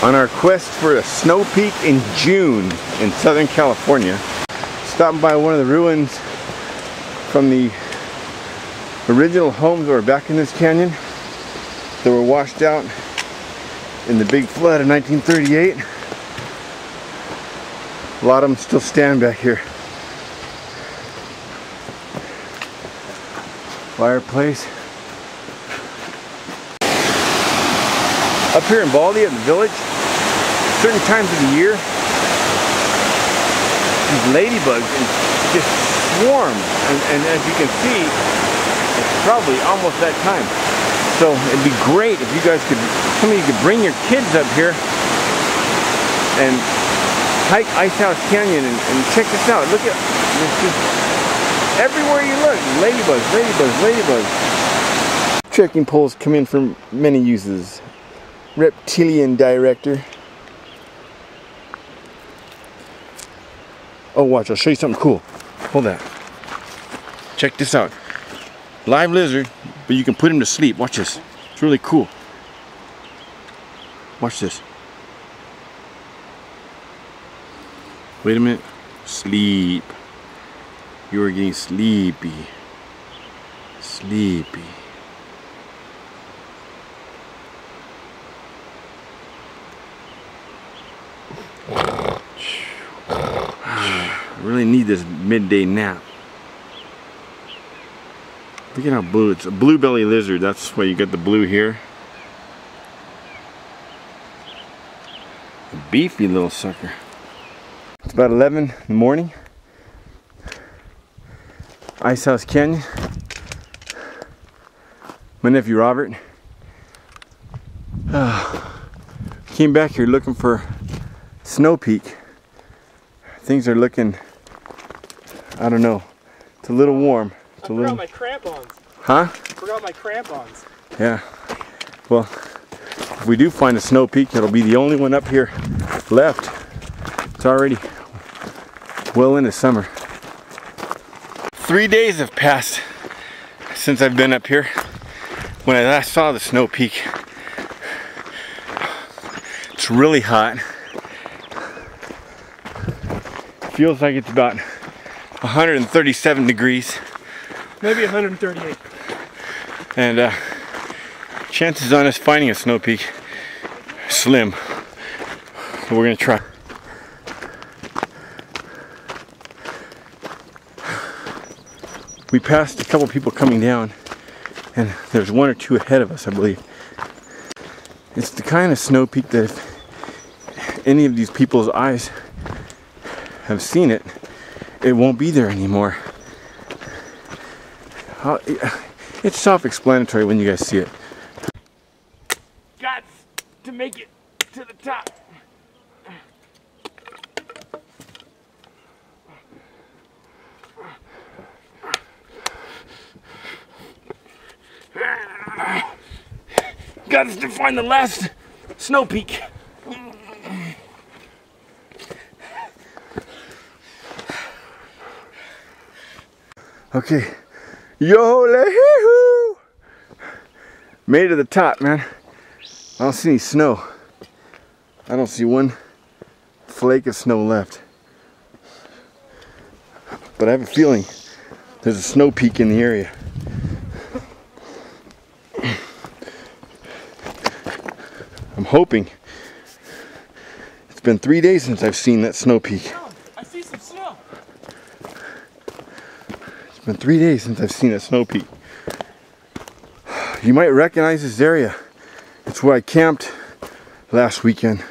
On our quest for a snow peak in June in Southern California, stopping by one of the ruins from the original homes that were back in this canyon that were washed out in the big flood of 1938. A lot of them still stand back here. Fireplace. Up here in Baldy in the village, certain times of the year, these ladybugs just swarm, and as you can see, it's probably almost that time. So it'd be great if you guys could, some of you could bring your kids up here and hike Icehouse Canyon and check this out. Look at, it's just everywhere you look, ladybugs, ladybugs, ladybugs. Trekking poles come in for many uses. Reptilian director. Oh, watch, I'll show you something cool. Hold that. Check this out. Live lizard, but you can put him to sleep. Watch this. It's really cool. Watch this. Wait a minute. Sleep. You are getting sleepy. Sleepy. I really need this midday nap. Look at how blue. It's a blue belly lizard. That's why you got the blue here. A beefy little sucker. It's about 11 in the morning. Icehouse Canyon. My nephew Robert came back here looking for Snow Peak. Things are looking, I don't know, it's a little warm. It's a little... I forgot my crampons. Huh? I forgot my crampons. Yeah. Well, if we do find a Snow Peak, it'll be the only one up here left. It's already well into summer. 3 days have passed since I've been up here. When I last saw the Snow Peak, it's really hot. Feels like it's about 137 degrees. Maybe 138. And chances on us finding a Snow Peak slim. So we're gonna try. We passed a couple people coming down, and there's one or two ahead of us, I believe. It's the kind of Snow Peak that if any of these people's eyes have seen it, it won't be there anymore. It's self-explanatory when you guys see it. Got to make it to the top. Got to find the last Snow Peak. Okay, yo-hoo! Made it to the top, man. I don't see any snow. I don't see one flake of snow left. But I have a feeling there's a Snow Peak in the area. I'm hoping. It's been 3 days since I've seen that Snow Peak. I see some snow. It's been 3 days since I've seen a Snow Peak. You might recognize this area. It's where I camped last weekend.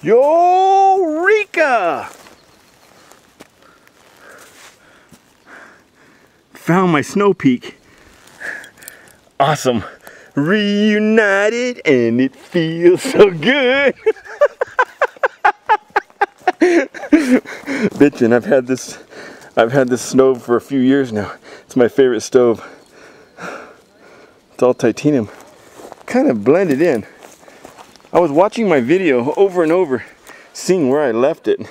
Eureka! Found my Snow Peak. Awesome. Reunited and it feels so good. Bitchin', I've had this stove for a few years now. It's my favorite stove. It's all titanium. Kind of blended in. I was watching my video over and over, seeing where I left it,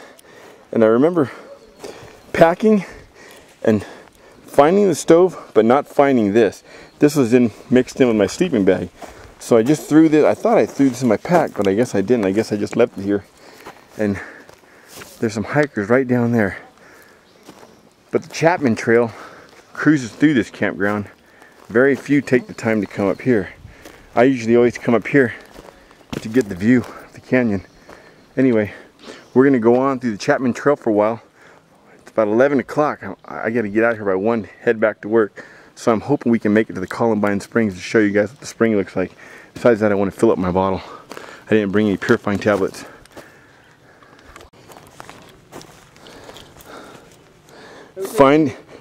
and I remember packing and finding the stove, but not finding this. This was mixed in with my sleeping bag. So I just threw this. I thought I threw this in my pack, but I guess I didn't. I guess I just left it here. And there's some hikers right down there. But the Chapman Trail cruises through this campground. Very few take the time to come up here. I usually always come up here to get the view of the canyon. Anyway, we're gonna go on through the Chapman Trail for a while. It's about 11 o'clock. I gotta get out here by 1, head back to work. So I'm hoping we can make it to the Columbine Springs to show you guys what the spring looks like. Besides that, I want to fill up my bottle. I didn't bring any purifying tablets.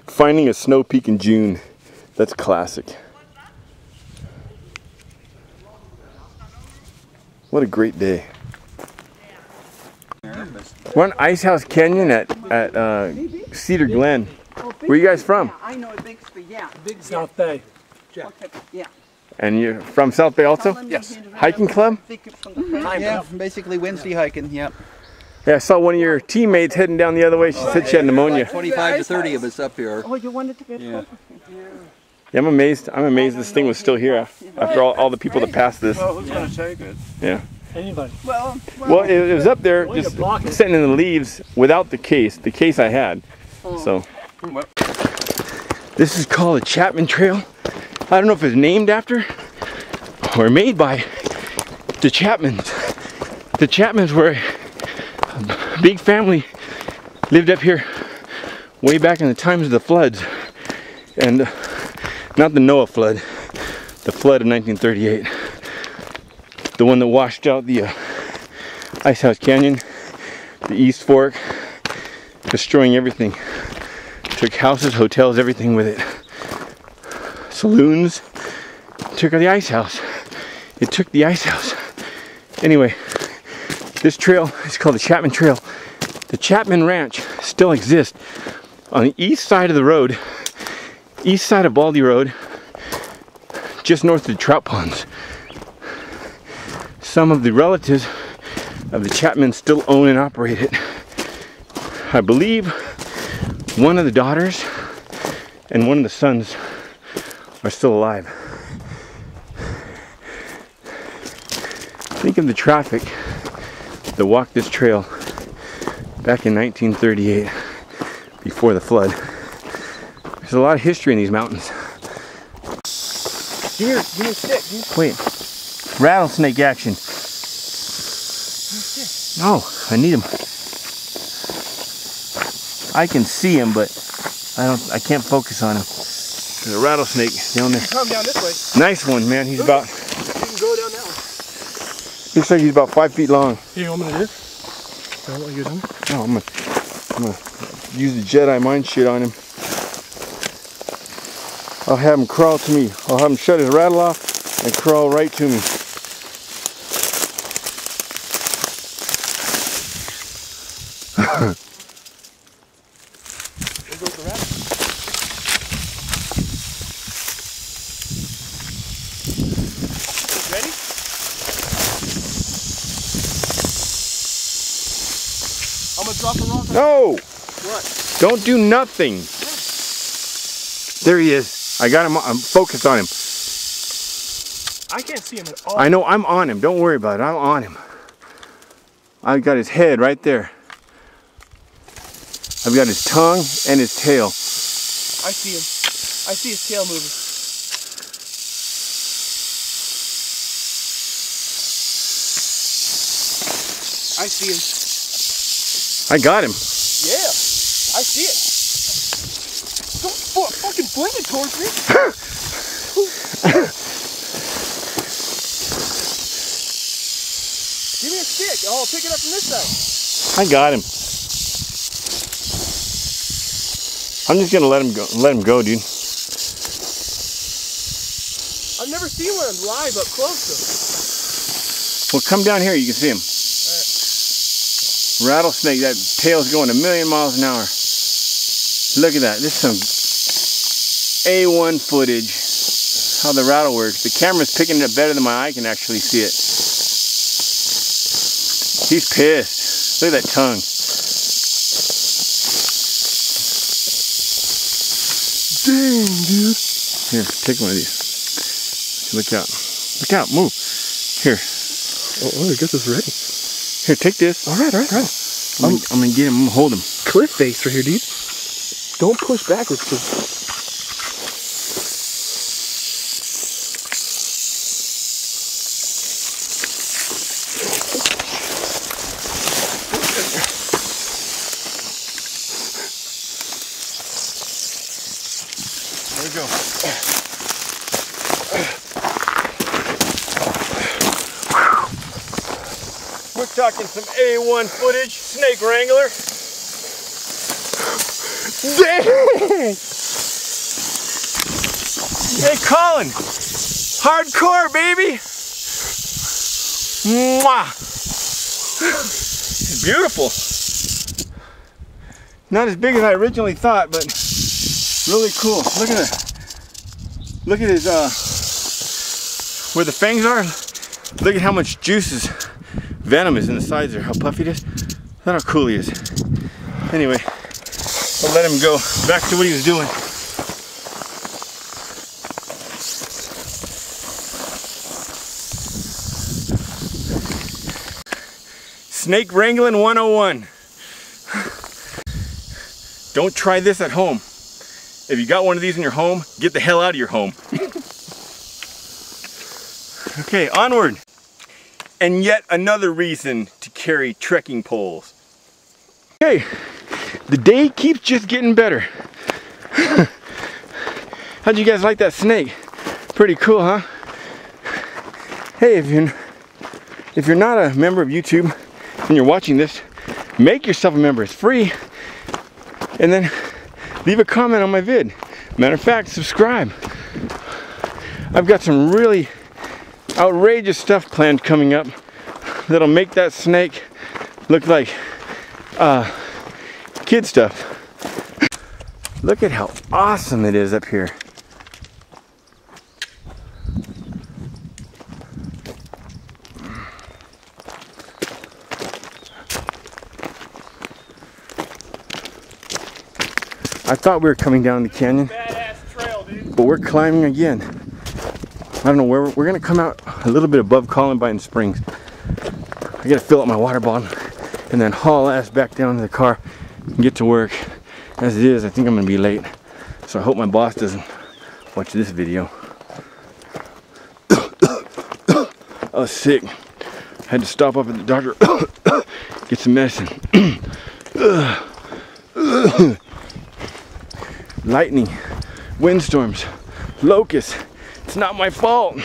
Finding a snow peak in June. That's classic. What a great day. We're on Icehouse Canyon at Cedar Glen. Where are you guys from? I know Bixby, yeah. Big South Bay. Yeah. And you're from South Bay also? Yes. Hiking club? Yeah, basically Wednesday hiking, yeah. Yeah, I saw one of your teammates heading down the other way. She said she had pneumonia. 25 to 30 of us up here. Oh, you wanted to get Yeah. Yeah, I'm amazed this thing was still here after all the people that passed this. Well, who's going to take it? Yeah. Anybody. Well, it was up there just sitting in the leaves without the case. The case I had. So. This is called the Chapman Trail. I don't know if it's named after or made by the Chapmans. The Chapmans were a big family, lived up here way back in the times of the floods. And not the Noah flood, the flood of 1938. The one that washed out the Icehouse Canyon, the East Fork, destroying everything. Took houses, hotels, everything with it. Saloons. Took the Icehouse. It took the Icehouse. Anyway, this trail is called the Chapman Trail. The Chapman Ranch still exists on the east side of the road, east side of Baldy Road, just north of the trout ponds. Some of the relatives of the Chapmans still own and operate it. I believe one of the daughters and one of the sons are still alive. Think of the traffic that walked this trail back in 1938, before the flood. There's a lot of history in these mountains. Here, give me a stick. Wait, rattlesnake action. No, I need him. I can see him, but I can't focus on him. There's a rattlesnake down there. Come down this way. Nice one, man. He's about, You can go down that one. looks like he's about 5 feet long. Here, you want me to do this? Is that what you're doing? No, I'm gonna use the Jedi mind shit on him. I'll have him crawl to me. I'll have him shut his rattle off and crawl right to me. There goes the rabbit. Ready? I'm gonna drop a rock. No! What? Don't do nothing. There he is. I got him. I'm focused on him. I can't see him at all. I know, I'm on him. Don't worry about it. I'm on him. I've got his head right there. I've got his tongue and his tail. I see him. I see his tail moving. I see him. I got him. Yeah, I see it. Don't fucking fling it towards me. Give me a stick. I'll pick it up from this side. I got him. I'm just gonna let him go. Let him go, dude. I've never seen one live up close Well, come down here. You can see him. Rattlesnake. That tail's going a million miles an hour. Look at that. This is some A1 footage. How the rattle works. The camera's picking it up better than my eye can actually see it. He's pissed. Look at that tongue. Dang, dude. Here, take one of these. Look out. Look out, move. Here. Oh, I guess it's ready. Here, take this. All right. I'm gonna get him, I'm gonna hold him. Cliff face right here, dude. Don't push backwards, cause There we go. We're talking some A1 footage, snake wrangler. dang! Hey Colin, hardcore baby. Mwah. It's beautiful. Not as big as I originally thought, but really cool. Look at it. Look at his where the fangs are. Look at how much juice is, venom is in the sides there. How puffy it is. Look how cool he is. Anyway, I'll let him go back to what he was doing. Snake wrangling 101. Don't try this at home. If you got one of these in your home, get the hell out of your home. Okay, onward. And yet another reason to carry trekking poles. Okay, the day keeps just getting better. How'd you guys like that snake? Pretty cool, huh? Hey, if you're not a member of YouTube and you're watching this, make yourself a member. It's free. And then leave a comment on my vid. Matter of fact, subscribe. I've got some really outrageous stuff planned coming up that'll make that snake look like kid stuff. Look at how awesome it is up here. I thought we were coming down the canyon, Trail, dude. but we're climbing again. I don't know where we're gonna come out a little bit above Columbine Springs. I gotta fill up my water bottle and then haul ass back down to the car and get to work. As it is, I think I'm gonna be late. So I hope my boss doesn't watch this video. I was sick. Had to stop up at the doctor, get some medicine. Lightning, windstorms, locusts. It's not my fault.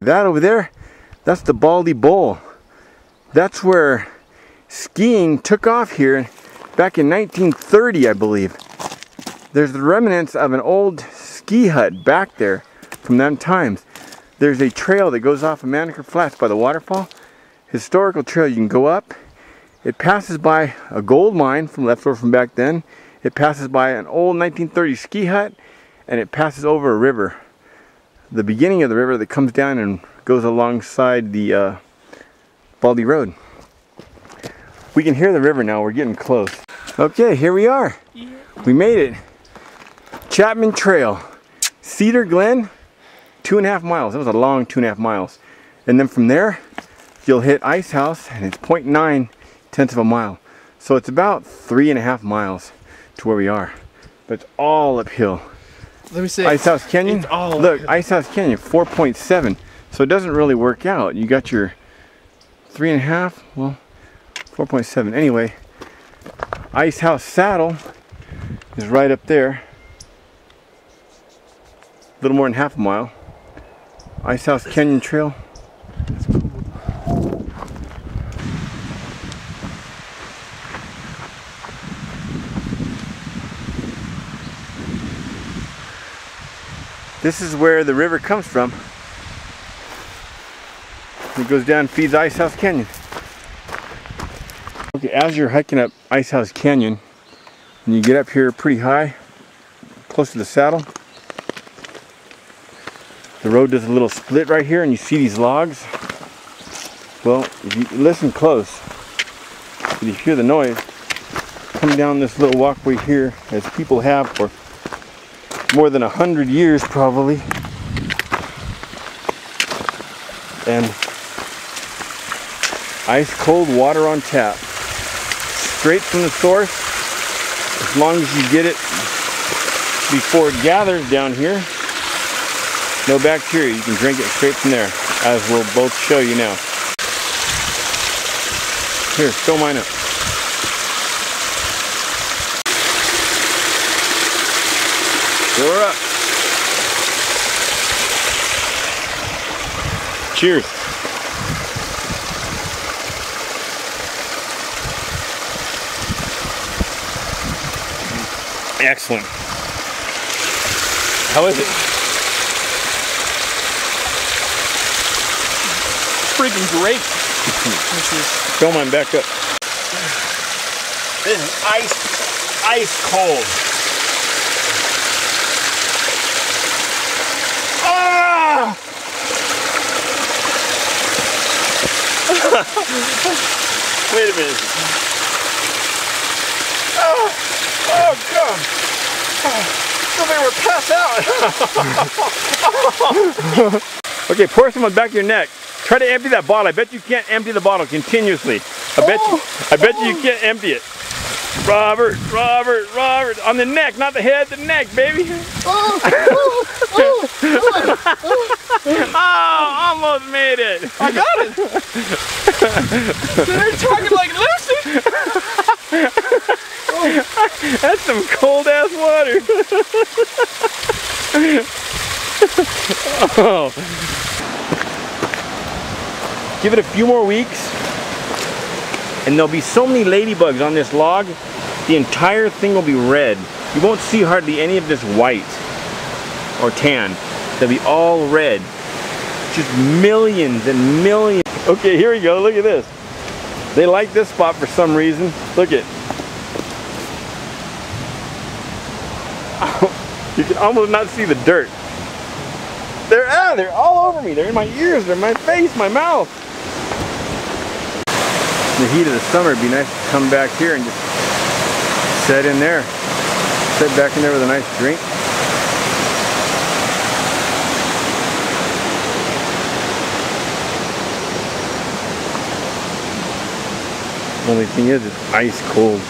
That over there, that's the Baldy Bowl. That's where skiing took off here back in 1930, I believe. There's the remnants of an old ski hut back there from them times. There's a trail that goes off of Manicure Flats by the waterfall. Historical trail, you can go up. It passes by a gold mine from left over from back then. It passes by an old 1930 ski hut, and it passes over a river. The beginning of the river that comes down and goes alongside the Baldy Road. We can hear the river now, we're getting close. Okay, here we are. We made it. Chapman Trail, Cedar Glen, 2.5 miles. That was a long 2.5 miles. And then from there, you'll hit Icehouse, and it's 0.9 of a mile. So it's about 3.5 miles to where we are. But it's all uphill. Let me say, Icehouse Canyon, it's all look, uphill. Icehouse Canyon, 4.7. So it doesn't really work out. You got your 3.5, well, 4.7. Anyway, Icehouse Saddle is right up there. A little more than half a mile. Icehouse Canyon Trail. This is where the river comes from. It goes down and feeds Icehouse Canyon. Okay, as you're hiking up Icehouse Canyon, and you get up here pretty high, close to the saddle, the road does a little split right here, and you see these logs. Well, if you listen close, if you hear the noise, come down this little walkway here, as people have for more than 100 years probably. And ice cold water on tap. Straight from the source, as long as you get it before it gathers down here. No bacteria, you can drink it straight from there, as we'll both show you now. Here, fill mine up. Fill her up. Cheers. Excellent. How is it? Freaking great. Fill mine back up. This is ice cold. Ah! Wait a minute. Oh God. Somebody would pass out. Okay, pour some on the back of your neck. Try to empty that bottle. I bet you can't empty the bottle continuously. I bet you can't empty it. Robert, on the neck, not the head, the neck, baby. Oh, almost made it. I got it. They're talking like Lucy. That's some cold ass water. Oh. Give it a few more weeks and there'll be so many ladybugs on this log, the entire thing will be red. You won't see hardly any of this white or tan. They'll be all red. Just millions and millions. Okay, here we go. Look at this. They like this spot for some reason. Look at. You can almost not see the dirt. They're all over me. They're in my ears, they're in my face, my mouth. In the heat of the summer, it'd be nice to come back here and just sit in there. Sit back in there with a nice drink. Only thing is, it's ice cold.